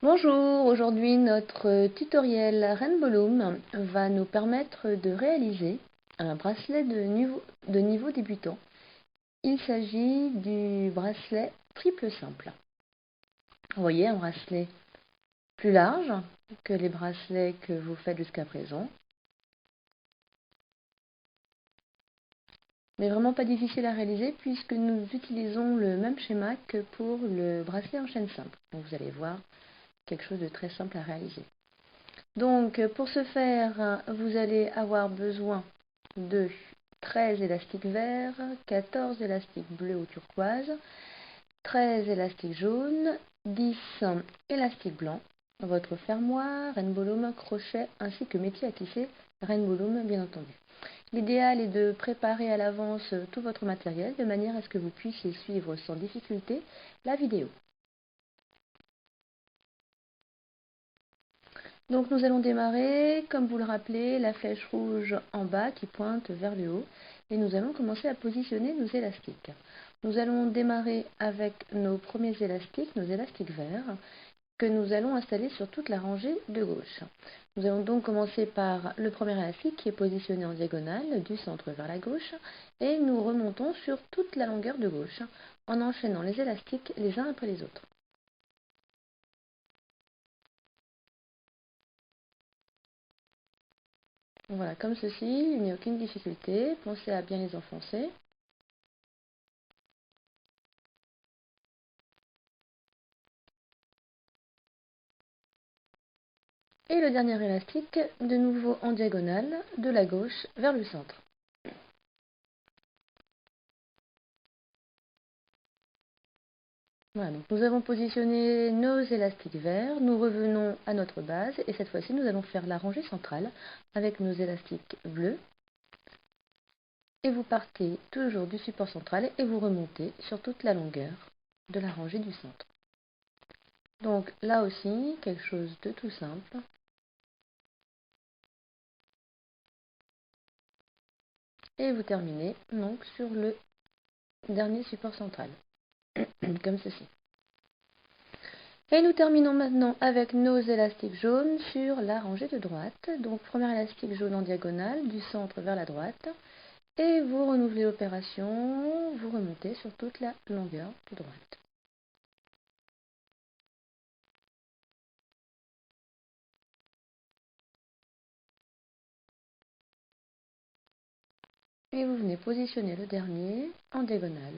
Bonjour, aujourd'hui notre tutoriel Rainbow Loom va nous permettre de réaliser un bracelet de niveau débutant. Il s'agit du bracelet triple simple. Vous voyez, un bracelet plus large que les bracelets que vous faites jusqu'à présent, mais vraiment pas difficile à réaliser puisque nous utilisons le même schéma que pour le bracelet en chaîne simple. Donc vous allez voir quelque chose de très simple à réaliser. Donc pour ce faire, vous allez avoir besoin de 13 élastiques verts, 14 élastiques bleus ou turquoise, 13 élastiques jaunes, 10 élastiques blancs, votre fermoir, Rainbow Loom, crochet ainsi que métier à tisser, Rainbow Loom bien entendu. L'idéal est de préparer à l'avance tout votre matériel de manière à ce que vous puissiez suivre sans difficulté la vidéo. Donc nous allons démarrer, comme vous le rappelez, la flèche rouge en bas qui pointe vers le haut et nous allons commencer à positionner nos élastiques. Nous allons démarrer avec nos premiers élastiques, nos élastiques verts, que nous allons installer sur toute la rangée de gauche. Nous allons donc commencer par le premier élastique qui est positionné en diagonale du centre vers la gauche et nous remontons sur toute la longueur de gauche en enchaînant les élastiques les uns après les autres. Voilà, comme ceci, il n'y a aucune difficulté. Pensez à bien les enfoncer. Et le dernier élastique, de nouveau en diagonale, de la gauche vers le centre. Voilà, donc nous avons positionné nos élastiques verts, nous revenons à notre base et cette fois-ci nous allons faire la rangée centrale avec nos élastiques bleus. Et vous partez toujours du support central et vous remontez sur toute la longueur de la rangée du centre. Donc là aussi, quelque chose de tout simple. Et vous terminez donc sur le dernier support central, comme ceci. Et nous terminons maintenant avec nos élastiques jaunes sur la rangée de droite. Donc premier élastique jaune en diagonale, du centre vers la droite. Et vous renouvelez l'opération, vous remontez sur toute la longueur de droite. Et vous venez positionner le dernier en diagonale,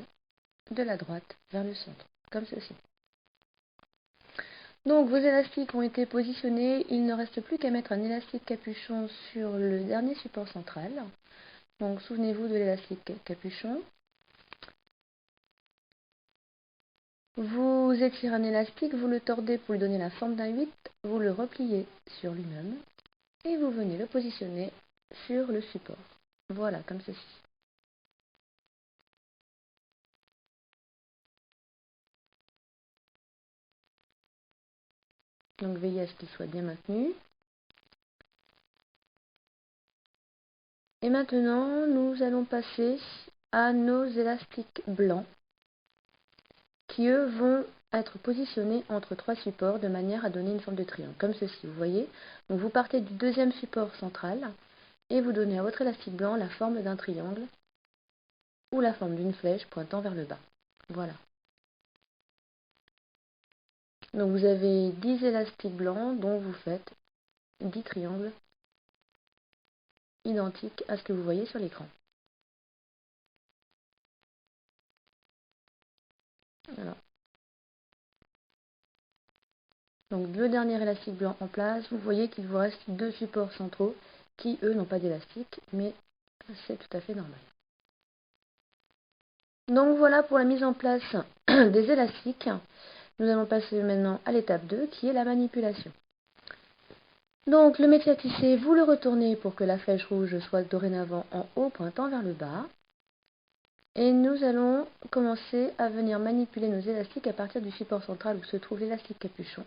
de la droite vers le centre, comme ceci. Donc vos élastiques ont été positionnés, il ne reste plus qu'à mettre un élastique capuchon sur le dernier support central. Donc souvenez-vous de l'élastique capuchon. Vous étirez un élastique, vous le tordez pour lui donner la forme d'un 8, vous le repliez sur lui-même et vous venez le positionner sur le support. Voilà, comme ceci. Donc veillez à ce qu'il soit bien maintenu. Et maintenant, nous allons passer à nos élastiques blancs qui, eux, vont être positionnés entre trois supports de manière à donner une forme de triangle, comme ceci, vous voyez. Donc vous partez du deuxième support central et vous donnez à votre élastique blanc la forme d'un triangle ou la forme d'une flèche pointant vers le bas. Voilà. Donc vous avez 10 élastiques blancs dont vous faites 10 triangles identiques à ce que vous voyez sur l'écran. Voilà. Donc le dernier élastique blanc en place, vous voyez qu'il vous reste deux supports centraux qui, eux, n'ont pas d'élastique, mais c'est tout à fait normal. Donc voilà pour la mise en place des élastiques. Nous allons passer maintenant à l'étape 2 qui est la manipulation. Donc le métier à tisser, vous le retournez pour que la flèche rouge soit dorénavant en haut pointant vers le bas. Et nous allons commencer à venir manipuler nos élastiques à partir du support central où se trouve l'élastique capuchon.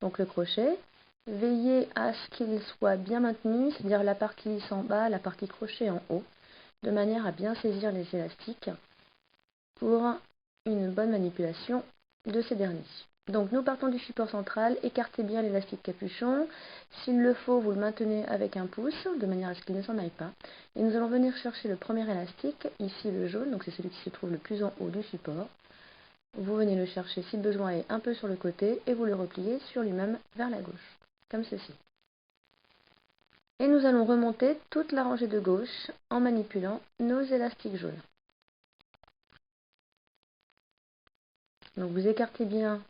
Donc le crochet, veillez à ce qu'il soit bien maintenu, c'est-à-dire la partie lisse en bas, la partie crochet en haut, de manière à bien saisir les élastiques pour une bonne manipulation de ces derniers. Donc nous partons du support central, écartez bien l'élastique capuchon. S'il le faut, vous le maintenez avec un pouce, de manière à ce qu'il ne s'en aille pas. Et nous allons venir chercher le premier élastique, ici le jaune, donc c'est celui qui se trouve le plus en haut du support. Vous venez le chercher si besoin est un peu sur le côté, et vous le repliez sur lui-même vers la gauche, comme ceci. Et nous allons remonter toute la rangée de gauche en manipulant nos élastiques jaunes. Donc vous écartez bien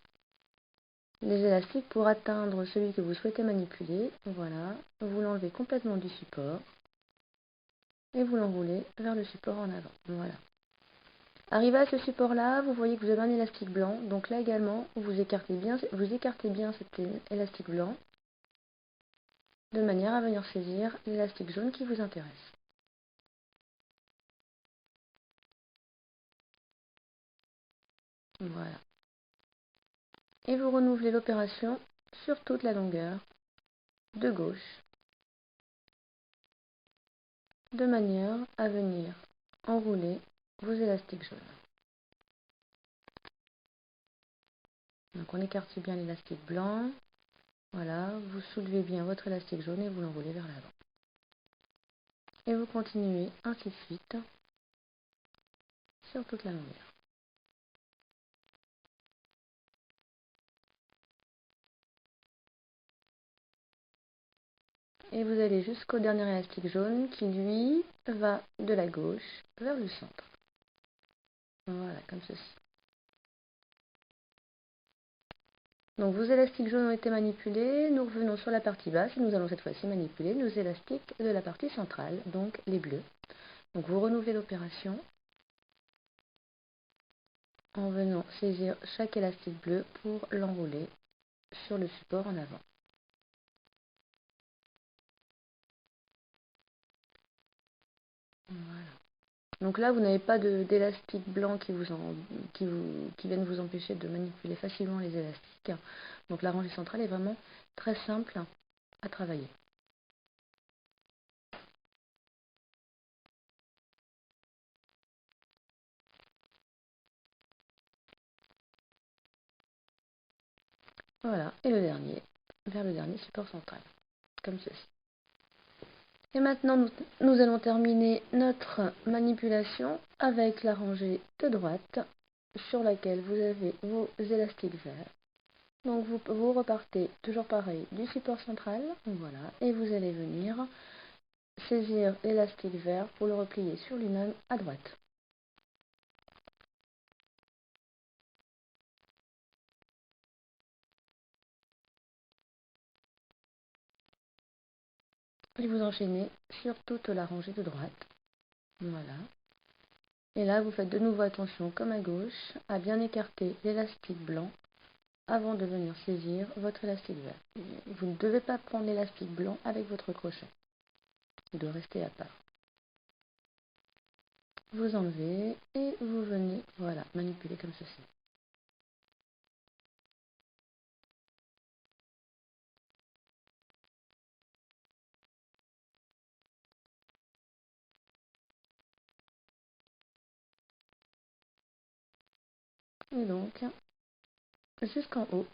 les élastiques pour atteindre celui que vous souhaitez manipuler. Voilà, vous l'enlevez complètement du support et vous l'enroulez vers le support en avant. Voilà. Arrivé à ce support-là, vous voyez que vous avez un élastique blanc. Donc là également, vous écartez bien cet élastique blanc de manière à venir saisir l'élastique jaune qui vous intéresse. Voilà. Et vous renouvelez l'opération sur toute la longueur de gauche, de manière à venir enrouler vos élastiques jaunes. Donc on écarte bien l'élastique blanc. Voilà, vous soulevez bien votre élastique jaune et vous l'enroulez vers l'avant. Et vous continuez ainsi de suite sur toute la longueur. Et vous allez jusqu'au dernier élastique jaune qui, lui, va de la gauche vers le centre. Voilà, comme ceci. Donc vos élastiques jaunes ont été manipulés, nous revenons sur la partie basse et nous allons cette fois-ci manipuler nos élastiques de la partie centrale, donc les bleus. Donc vous renouvelez l'opération en venant saisir chaque élastique bleu pour l'enrouler sur le support en avant. Voilà. Donc là, vous n'avez pas d'élastique blanc qui viennent vous empêcher de manipuler facilement les élastiques. Donc la rangée centrale est vraiment très simple à travailler. Voilà, et le dernier, vers le dernier support central, comme ceci. Et maintenant, nous allons terminer notre manipulation avec la rangée de droite sur laquelle vous avez vos élastiques verts. Donc vous repartez toujours pareil du support central, voilà, et vous allez venir saisir l'élastique vert pour le replier sur lui-même à droite. Et vous enchaînez sur toute la rangée de droite. Voilà. Et là, vous faites de nouveau attention, comme à gauche, à bien écarter l'élastique blanc avant de venir saisir votre élastique vert. Vous ne devez pas prendre l'élastique blanc avec votre crochet. Il doit rester à part. Vous enlevez et vous venez, voilà, manipuler comme ceci. Et donc, jusqu'en haut,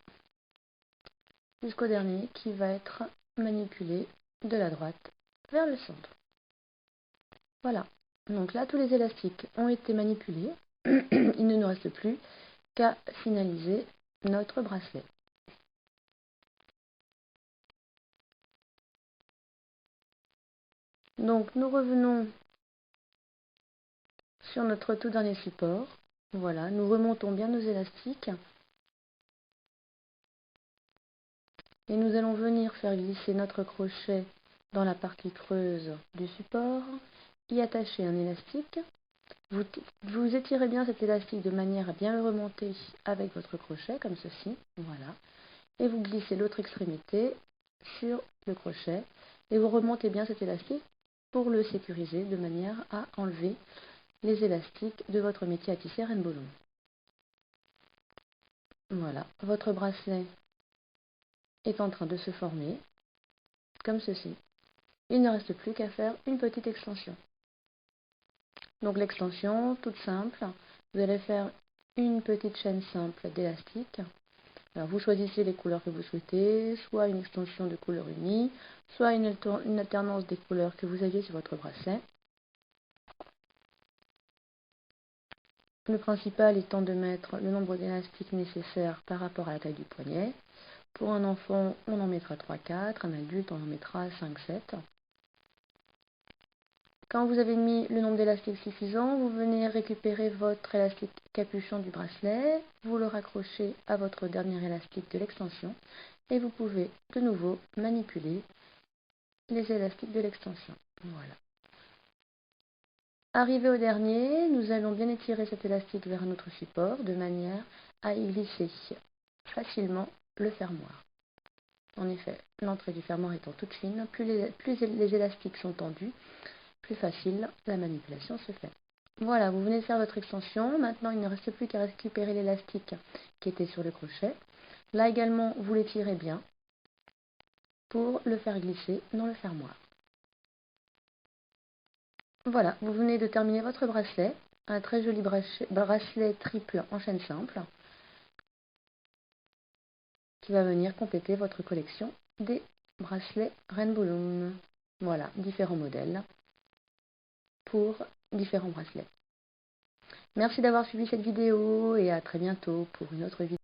jusqu'au dernier qui va être manipulé de la droite vers le centre. Voilà. Donc là, tous les élastiques ont été manipulés. Il ne nous reste plus qu'à finaliser notre bracelet. Donc nous revenons sur notre tout dernier support. Voilà, nous remontons bien nos élastiques. Et nous allons venir faire glisser notre crochet dans la partie creuse du support, y attacher un élastique. Vous étirez bien cet élastique de manière à bien le remonter avec votre crochet, comme ceci. Voilà. Et vous glissez l'autre extrémité sur le crochet et vous remontez bien cet élastique pour le sécuriser de manière à enlever les élastiques de votre métier à tisser Rainbow Loom. Voilà, votre bracelet est en train de se former, comme ceci. Il ne reste plus qu'à faire une petite extension. Donc l'extension, toute simple, vous allez faire une petite chaîne simple d'élastique. Alors vous choisissez les couleurs que vous souhaitez, soit une extension de couleurs unies, soit une alternance des couleurs que vous aviez sur votre bracelet. Le principal étant de mettre le nombre d'élastiques nécessaires par rapport à la taille du poignet. Pour un enfant, on en mettra 3-4, un adulte, on en mettra 5-7. Quand vous avez mis le nombre d'élastiques suffisant, vous venez récupérer votre élastique capuchon du bracelet, vous le raccrochez à votre dernier élastique de l'extension et vous pouvez de nouveau manipuler les élastiques de l'extension. Voilà. Arrivé au dernier, nous allons bien étirer cet élastique vers notre support de manière à y glisser facilement le fermoir. En effet, l'entrée du fermoir étant toute fine, plus les élastiques sont tendus, plus facile la manipulation se fait. Voilà, vous venez de faire votre extension. Maintenant, il ne reste plus qu'à récupérer l'élastique qui était sur le crochet. Là également, vous l'étirez bien pour le faire glisser dans le fermoir. Voilà, vous venez de terminer votre bracelet, un très joli bracelet triple en chaîne simple qui va venir compléter votre collection des bracelets Rainbow Loom. Voilà, différents modèles pour différents bracelets. Merci d'avoir suivi cette vidéo et à très bientôt pour une autre vidéo.